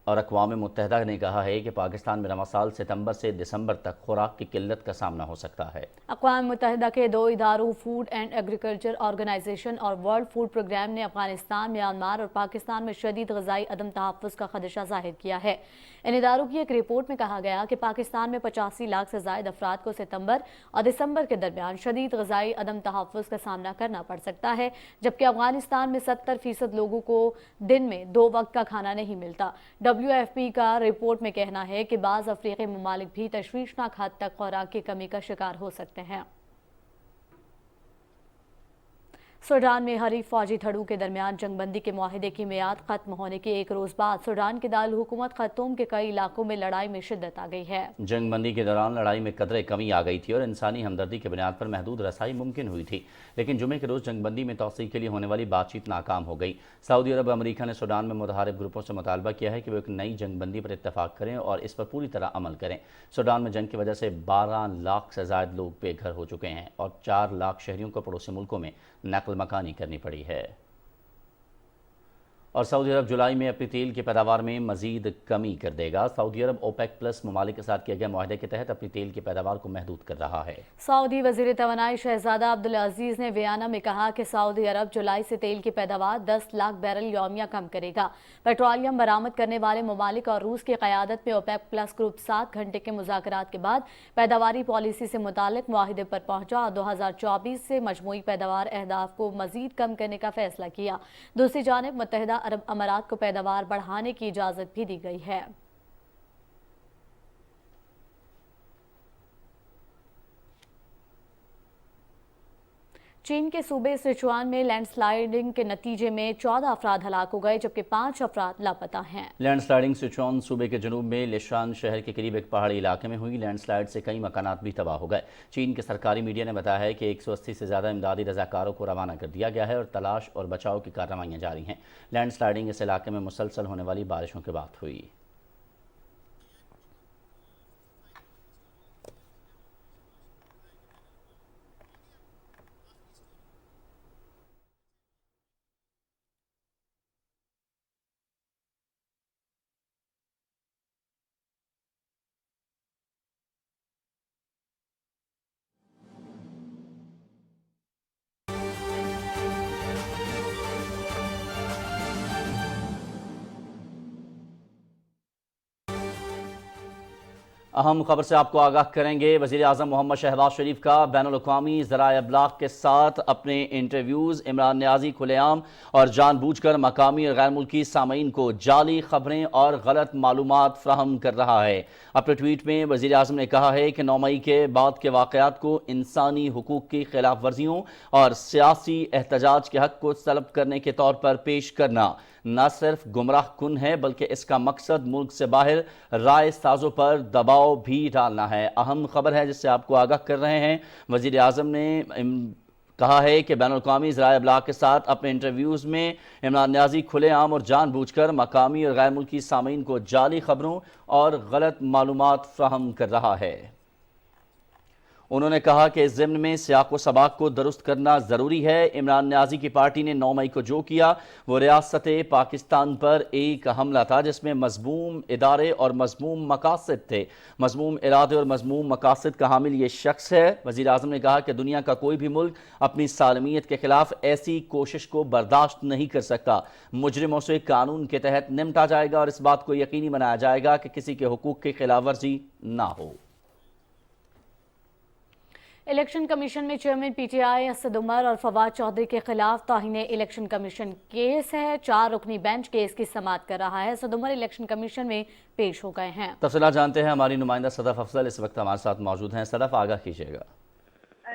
और अक़वाम मुत्तहिदा ने कहा है कि पाकिस्तान में रवां साल सितंबर से दिसंबर तक खुराक की किल्लत का सामना हो सकता है। अक़वाम मुत्तहिदा के 2 इदारों फूड एंड एग्रीकल्चर ऑर्गेनाइजेशन और वर्ल्ड फूड प्रोग्राम ने अफगानिस्तान, म्यांमार और पाकिस्तान में शदीद ग़िज़ाई अदम तहफ़्फ़ुज़ का खदशा ज़ाहिर किया है। इन इदारों की एक रिपोर्ट में कहा गया कि पाकिस्तान में 85 लाख से ज़ायद अफराद को सितंबर और दिसंबर के दरमियान शदीद ग़िज़ाई अदम तहफ़्फ़ुज़ का सामना करना पड़ सकता है, जबकि अफगानिस्तान में 70% लोगों को दिन में 2 वक्त का खाना नहीं मिलता। WFP का रिपोर्ट में कहना है कि बाज़ अफ्रीकी ममालिक भी तशवीशनाक हद तक खुराक की कमी का शिकार हो सकते हैं। सूडान में हरीफ फौजी धड़ों के दरमियान जंगबंदी के मुआहदे की मियाद खत्म होने के एक रोज बाद सूडान के दारुल हुकूमत खर्तूम के कई इलाकों में लड़ाई में शिद्दत आ गई है। जंगबंदी के दौरान लड़ाई में कदरे कमी आ गई थी और इंसानी हमदर्दी की बुनियाद पर महदूद रसाई मुमकिन हुई थी, लेकिन जुमे के रोज जंगबंदी में तौसीई के लिए होने वाली बातचीत नाकाम हो गई। सऊदी अरब अमरीका ने सूडान में मुतहारिब ग्रुपों से मुतालबा किया है कि वो एक नई जंगबंदी पर इत्तफाक करें और इस पर पूरी तरह अमल करें। सूडान में जंग की वजह से 12 लाख से ज़ायद लोग बेघर हो चुके हैं और 4 लाख शहरियों को पड़ोसी मुल्कों में नकल मकानी करनी पड़ी है। और सऊदी अरब जुलाई में अपनी तेल की पैदावार में मजीद कमी कर देगा। सऊदी अरब ओपेक प्लस ममालिक के साथ किए गए मुआहदे के तहत अपनी तेल की पैदावार को महदूद कर रहा है। सऊदी वजीर तवानाई शहजादा अब्दुल अजीज ने वियना में कहा कि सऊदी अरब जुलाई से तेल की पैदावार 10 लाख बैरल यौमिया कम करेगा। पेट्रोलियम बरामद करने वाले ममालिक और रूस की क़यादत में ओपेक प्लस ग्रुप 7 घंटे के मुज़ाकरात के बाद पैदावारी पॉलिसी से मुतालिक मुआहदे पर पहुंचा और 2024 से मजमूई पैदावार अहदाफ को मजीद कम करने का फैसला किया। दूसरी जानिब मुत्तहिदा अरब अमारात को पैदावार बढ़ाने की इजाजत भी दी गई है। चीन के सूबे सिचुआन में लैंडस्लाइडिंग के नतीजे में 14 अफराद हलाक हो गए, जबकि 5 अफराद लापता हैं। लैंडस्लाइडिंग सिचुआन सूबे के जनूब में लिशान शहर के करीब एक पहाड़ी इलाके में हुई लैंडस्लाइड से कई मकानात भी तबाह हो गए। चीन के सरकारी मीडिया ने बताया है कि 180 से ज़्यादा इमदादी रजाकारों को रवाना कर दिया गया है और तलाश और बचाव की कार्रवाइयाँ जारी हैं। लैंडस्लाइडिंग इस इलाके में मुसलसल होने वाली बारिशों के बाद हुई। अहम खबर से आपको आगाह करेंगे। वज़ीर आज़म मोहम्मद शहबाज शरीफ का बैनुल-अक़वामी ज़राए अबलाग के साथ अपने इंटरव्यूज़ इमरान नियाज़ी खुलेआम और जानबूझकर मकामी और गैर मुल्की सामीन को जाली खबरें और गलत मालूमात फ्राहम कर रहा है। अपने ट्वीट में वज़ीर आज़म ने कहा है कि 9 मई के बाद के वाक़यात को इंसानी हुकूक की खिलाफ वर्जियों और सियासी एहतजाज के हक़ को तलब करने के तौर पर पेश करना न सिर्फ गुमराह कुन है, बल्कि इसका मकसद मुल्क से बाहर राय साजों पर दबाव भी डालना है। अहम खबर है जिससे आपको आगाह कर रहे हैं। वज़ीर आज़म ने कहा है कि बैनुल-अक़वामी ज़राए अबलाग के साथ अपने इंटरव्यूज़ में इमरान नियाज़ी खुलेआम और जानबूझकर मकामी और गैर मुल्की सामीन को जाली खबरों और गलत मालूमात फ्राहम कर रहा है। انہوں نے کہا کہ اس ضمن میں سیاق و سباق کو درست کرنا ضروری ہے۔ عمران نیازی کی پارٹی نے 9 مئی کو جو کیا وہ ریاست پاکستان پر ایک حملہ تھا جس میں مذموم ادارے اور مذموم مقاصد تھے۔ مذموم ارادے اور مذموم مقاصد کا حامل یہ شخص ہے۔ وزیر اعظم نے کہا کہ دنیا کا کوئی بھی ملک اپنی سالمیت کے خلاف ایسی کوشش کو برداشت نہیں کر سکتا۔ مجرموں سے قانون کے تحت نمٹا جائے گا اور اس بات کو یقینی بنایا جائے گا کہ کسی کے حقوق کی خلاف ورزی نہ ہو۔ الیکشن کمیشن میں چیئرمین پی ٹی آئی اسد عمر اور فواد چودھری کے خلاف توہین الیکشن کمیشن کیس ہے۔ 4 رکنی بینچ کیس کی سماعت کر رہا ہے۔ اسد عمر الیکشن کمیشن میں پیش ہو گئے ہیں۔ تفصیلات جانتے ہیں، ہماری نمائندہ صدف افضل اس وقت ہمارے ساتھ موجود ہیں۔ صدف، آگاہ کیجیے گا۔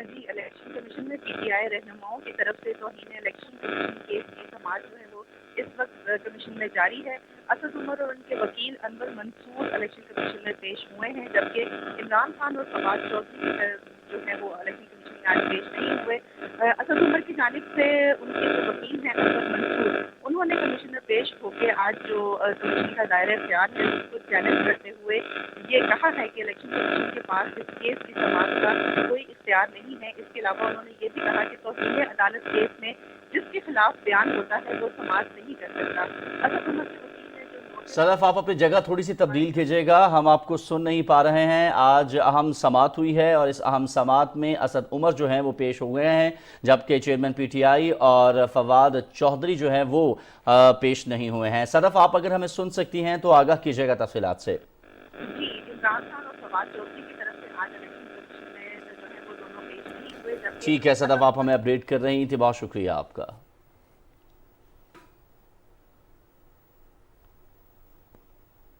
جی، الیکشن کمیشن میں پی ٹی آئی رہنماؤں کی طرف سے توہین الیکشن کمیشن کیس کی سماعت جو ہے وہ اس وقت کمیشن میں جاری ہے۔ اسد عمر اور ان کے وکیل انور منصور الیکشن کمیشن میں پیش ہوئے ہیں، جبکہ عمران خان اور فواد چودھری جو ہے وہ الیکشن کمیشن میں آج پیش نہیں ہوئے۔ اسد عمر کی جانب سے ان کے جو وکیل ہیں انور منصور، انہوں نے کمیشن میں پیش ہو کے آج جو کمیشن کا دائرہ اختیار ہے اس کو چیلنج کرتے ہوئے یہ کہا ہے کہ الیکشن کمیشن کے پاس اس کیس کی سماعت کا کوئی اختیار نہیں ہے۔ اس کے علاوہ انہوں نے یہ بھی کہا کہ توہین عدالت کیس میں جس کے خلاف بیان ہوتا ہے وہ سماعت نہیں کر سکتا۔ اسد عمر کے وکیل نے جو صدف، آپ اپنی جگہ تھوڑی سی تبدیل کیجیے گا، ہم آپ کو سن نہیں پا رہے ہیں۔ آج اہم سماعت ہوئی ہے اور اس اہم سماعت میں اسد عمر جو ہیں وہ پیش ہو گئے ہیں، جبکہ چیئرمین پی ٹی آئی اور فواد چودھری جو ہیں وہ پیش نہیں ہوئے ہیں۔ صدف، آپ اگر ہمیں سن سکتی ہیں تو آگاہ کیجیے گا تفصیلات سے۔ جی، عمران خان اور فواد چودھری کی طرف سے آج الیکشن کمیشن میں جو ہے وہ دونوں پیش نہیں ہوئے، جبکہ ٹھیک ہے صدف، آپ ہمیں اپڈیٹ کر رہی تھی، بہت شکریہ آپ کا۔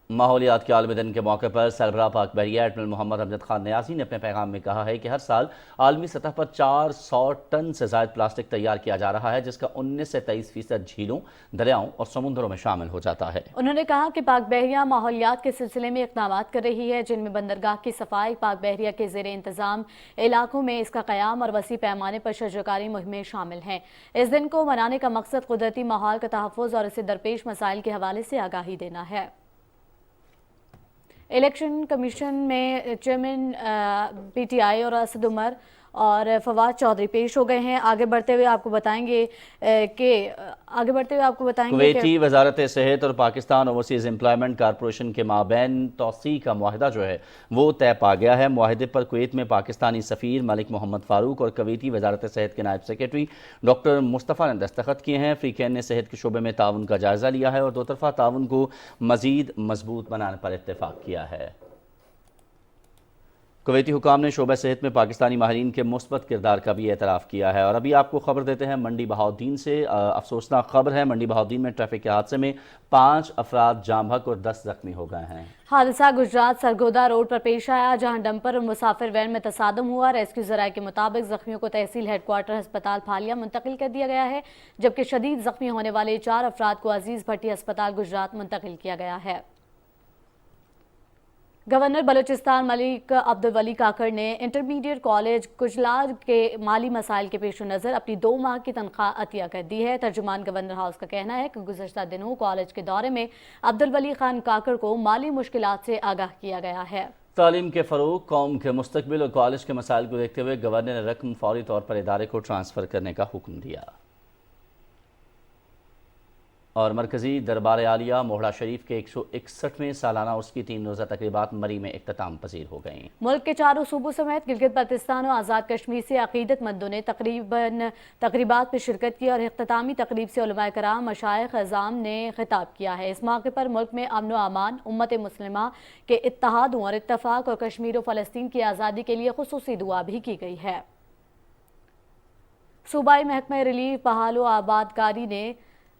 ماحولیات کے عالمی دن کے موقع پر سربراہ پاک بحریہ ایڈمرل محمد امجد خان نیازی نے اپنے پیغام میں کہا ہے کہ ہر سال عالمی سطح پر 400 ٹن سے زائد پلاسٹک تیار کیا جا رہا ہے، جس کا 19 سے 23% جھیلوں، دریاؤں اور سمندروں میں شامل ہو جاتا ہے۔ انہوں نے کہا کہ پاک بحریہ ماحولیات کے سلسلے میں اقدامات کر رہی ہے، جن میں بندرگاہ کی صفائی، پاک بحریہ کے زیر انتظام علاقوں میں اس کا قیام اور وسیع پیمانے پر شجرکاری مہمیں شامل ہیں۔ اس دن کو منانے کا مقصد قدرتی ماحول کا تحفظ اور اسے درپیش مسائل کے حوالے سے آگاہی دینا ہے۔ الیکشن کمیشن میں چیئرمین پی ٹی آئی اور اسد عمر اور فواد چودھری پیش ہو گئے ہیں۔ آگے بڑھتے ہوئے آپ کو بتائیں گے کہ کویتی وزارت صحت اور پاکستان اوورسیز امپلائمنٹ کارپوریشن کے مابین توسیع کا معاہدہ جو ہے وہ طے پا گیا ہے۔ معاہدے پر کویت میں پاکستانی سفیر ملک محمد فاروق اور کویتی وزارت صحت کے نائب سیکرٹری ڈاکٹر مصطفیٰ نے دستخط کیے ہیں۔ فریقین نے صحت کے شعبے میں تعاون کا جائزہ لیا ہے اور دو طرفہ تعاون کو مزید مضبوط بنانے پر اتفاق کیا ہے۔ کویتی حکام نے شعبہ صحت میں پاکستانی ماہرین کے مثبت کردار کا بھی اعتراف کیا ہے۔ اور ابھی آپ کو خبر دیتے ہیں منڈی بہاؤالدین سے۔ افسوسناک خبر ہے، منڈی بہاؤالدین میں ٹریفک کے حادثے میں 5 افراد جاں بحق اور 10 زخمی ہو گئے ہیں۔ حادثہ گجرات سرگودا روڈ پر پیش آیا، جہاں ڈمپر اور مسافر وین میں تصادم ہوا۔ ریسکیو ذرائع کے مطابق زخمیوں کو تحصیل ہیڈ کوارٹر ہسپتال پھالیا منتقل کر دیا گیا ہے، جبکہ شدید زخمی ہونے والے 4 افراد کو عزیز بھٹی ہسپتال گجرات منتقل کیا گیا ہے۔ گورنر بلوچستان ملک عبدالولی کاکڑ نے انٹرمیڈیٹ کالج کجلاج کے مالی مسائل کے پیش نظر اپنی 2 ماہ کی تنخواہ عطیہ کر دی ہے۔ ترجمان گورنر ہاؤس کا کہنا ہے کہ گزشتہ دنوں کالج کے دورے میں عبدالولی خان کاکڑ کو مالی مشکلات سے آگاہ کیا گیا ہے۔ تعلیم کے فروغ، قوم کے مستقبل اور کالج کے مسائل کو دیکھتے ہوئے گورنر نے رقم فوری طور پر ادارے کو ٹرانسفر کرنے کا حکم دیا۔ اور مرکزی دربار عالیہ موہڑا شریف کے 161ویں سالانہ عرس کی 3 روزہ تقریبات مری میں اختتام پذیر ہو گئیں۔ ملک کے 4 صوبوں سمیت گلگت بلتستان اور آزاد کشمیر سے عقیدت مندوں نے تقریبات میں شرکت کی اور اختتامی تقریب سے علماء کرام، مشائخ اعظام نے خطاب کیا ہے۔ اس موقع پر ملک میں امن و امان، امت مسلمہ کے اتحاد اور اتفاق اور کشمیر و فلسطین کی آزادی کے لیے خصوصی دعا بھی کی گئی ہے۔ صوبائی محکمہ ریلیف بحال و آبادکاری نے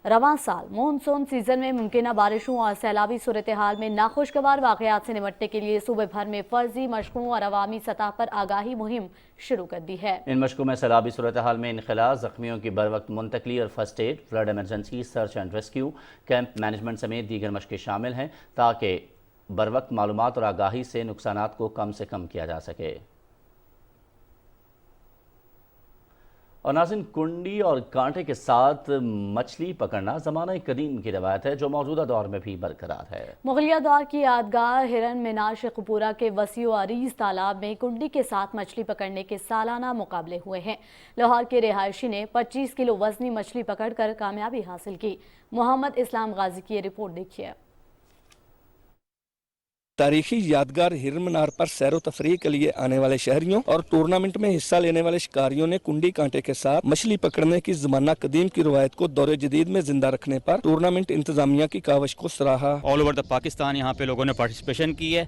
رواں سال مونسون سیزن میں ممکنہ بارشوں اور سیلابی صورتحال میں ناخوشگوار واقعات سے نمٹنے کے لیے صوبے بھر میں فرضی مشقوں اور عوامی سطح پر آگاہی مہم شروع کر دی ہے۔ ان مشقوں میں سیلابی صورتحال میں انخلاء، زخمیوں کی بروقت منتقلی اور first aid, flood emergency, search and rescue, camp management سمیت دیگر مشقیں شامل ہیں تاکہ بروقت معلومات اور آگاہی سے نقصانات کو کم سے کم کیا جا سکے۔ اور ناظرین، کنڈی اور کانٹے کے ساتھ مچھلی پکڑنا زمانہ قدیم کی روایت ہے جو موجودہ دور میں بھی برقرار ہے۔ مغلیہ دور کی یادگار ہرن مینار شیخ پورہ کے وسیع و عریض تالاب میں کنڈی کے ساتھ مچھلی پکڑنے کے سالانہ مقابلے ہوئے ہیں۔ لاہور کے رہائشی نے 25 کلو وزنی مچھلی پکڑ کر کامیابی حاصل کی۔ محمد اسلام غازی کی یہ رپورٹ دیکھیے۔ تاریخی یادگار ہرن مینار پر سیر و تفریح کے لیے آنے والے شہریوں اور ٹورنامنٹ میں حصہ لینے والے شکاریوں نے کنڈی کانٹے کے ساتھ مچھلی پکڑنے کی زمانہ قدیم کی روایت کو دور جدید میں زندہ رکھنے پر ٹورنامنٹ انتظامیہ کی کاوش کو سراہا۔ آل اوور دا پاکستان یہاں پہ لوگوں نے پارٹیسپیشن کی ہے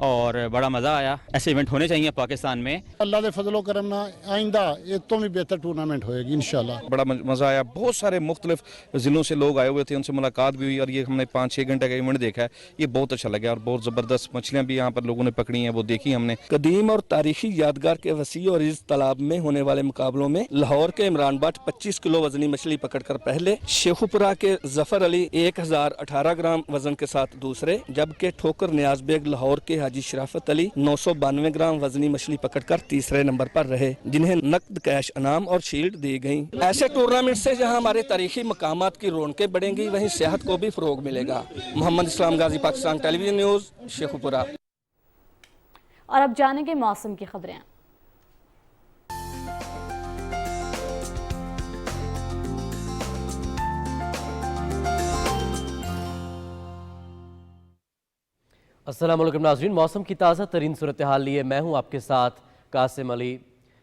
اور بڑا مزہ آیا۔ ایسے ایونٹ ہونے چاہیے پاکستان میں۔ اللہ دے فضل و کرم نہ آئندہ یہ تو بھی بہتر ٹورنامنٹ ہوئے گی انشاءاللہ۔ بڑا مزہ آیا، بہت سارے مختلف ضلعوں سے لوگ آئے ہوئے تھے، ان سے ملاقات بھی ہوئی اور یہ ہم نے 5-6 گھنٹے کا ایونٹ دیکھا ہے، یہ بہت اچھا لگا اور بہت زبردست مچھلیاں بھی یہاں پر لوگوں نے پکڑی ہیں، وہ دیکھی ہم نے۔ قدیم اور تاریخی یادگار کے وسیع اور عریض تالاب میں ہونے والے مقابلوں میں لاہور کے عمران بٹ 25 کلو وزنی مچھلی پکڑ کر پہلے، شیخوپورہ کے ظفر علی 1018 گرام وزن کے ساتھ دوسرے، جبکہ ٹھوکر نیاز بیگ لاہور کے حاجی شرافت علی 992 گرام وزنی مچھلی پکڑ کر تیسرے نمبر پر رہے، جنہیں نقد کیش انعام اور شیلڈ دی گئیں۔ ایسے ٹورنامنٹ سے جہاں ہمارے تاریخی مقامات کی رونقیں بڑھیں گی، وہیں سیاحت کو بھی فروغ ملے گا۔ محمد اسلام غازی، پاکستان ٹیلی ویژن نیوز، شیخوپورہ۔ اور اب جانیں گے موسم کی خبریں۔ السلام علیکم ناظرین، موسم کی تازہ ترین صورتحال لیے میں ہوں آپ کے ساتھ قاسم علی۔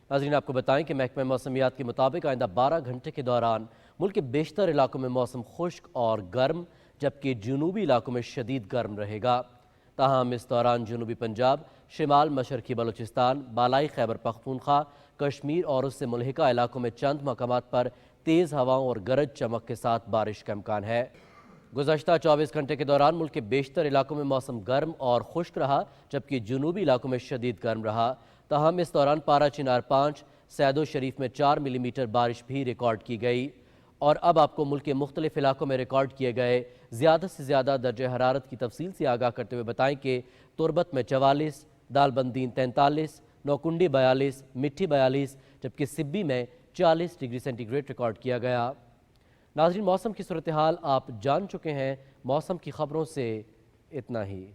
ناظرین، آپ کو بتائیں کہ محکمہ موسمیات کے مطابق آئندہ 12 گھنٹے کے دوران ملک کے بیشتر علاقوں میں موسم خشک اور گرم، جبکہ جنوبی علاقوں میں شدید گرم رہے گا۔ تاہم اس دوران جنوبی پنجاب، شمال مشرقی بلوچستان، بالائی خیبر پختونخوا، کشمیر اور اس سے ملحقہ علاقوں میں چند مقامات پر تیز ہواؤں اور گرج چمک کے ساتھ بارش کا امکان ہے۔ گزشتہ 24 گھنٹے کے دوران ملک کے بیشتر علاقوں میں موسم گرم اور خشک رہا، جبکہ جنوبی علاقوں میں شدید گرم رہا۔ تاہم اس دوران پارہ چنار 5، سیدو شریف میں 4 ملی میٹر بارش بھی ریکارڈ کی گئی۔ اور اب آپ کو ملک کے مختلف علاقوں میں ریکارڈ کیے گئے زیادہ سے زیادہ درجہ حرارت کی تفصیل سے آگاہ کرتے ہوئے بتائیں کہ تربت میں 44، دال بندین 43، نوکنڈی 42، مٹھی 42، جبکہ سبی میں 40 ڈگری سینٹی گریڈ ریکارڈ کیا گیا۔ ناظرین، موسم کی صورتحال آپ جان چکے ہیں، موسم کی خبروں سے اتنا ہی۔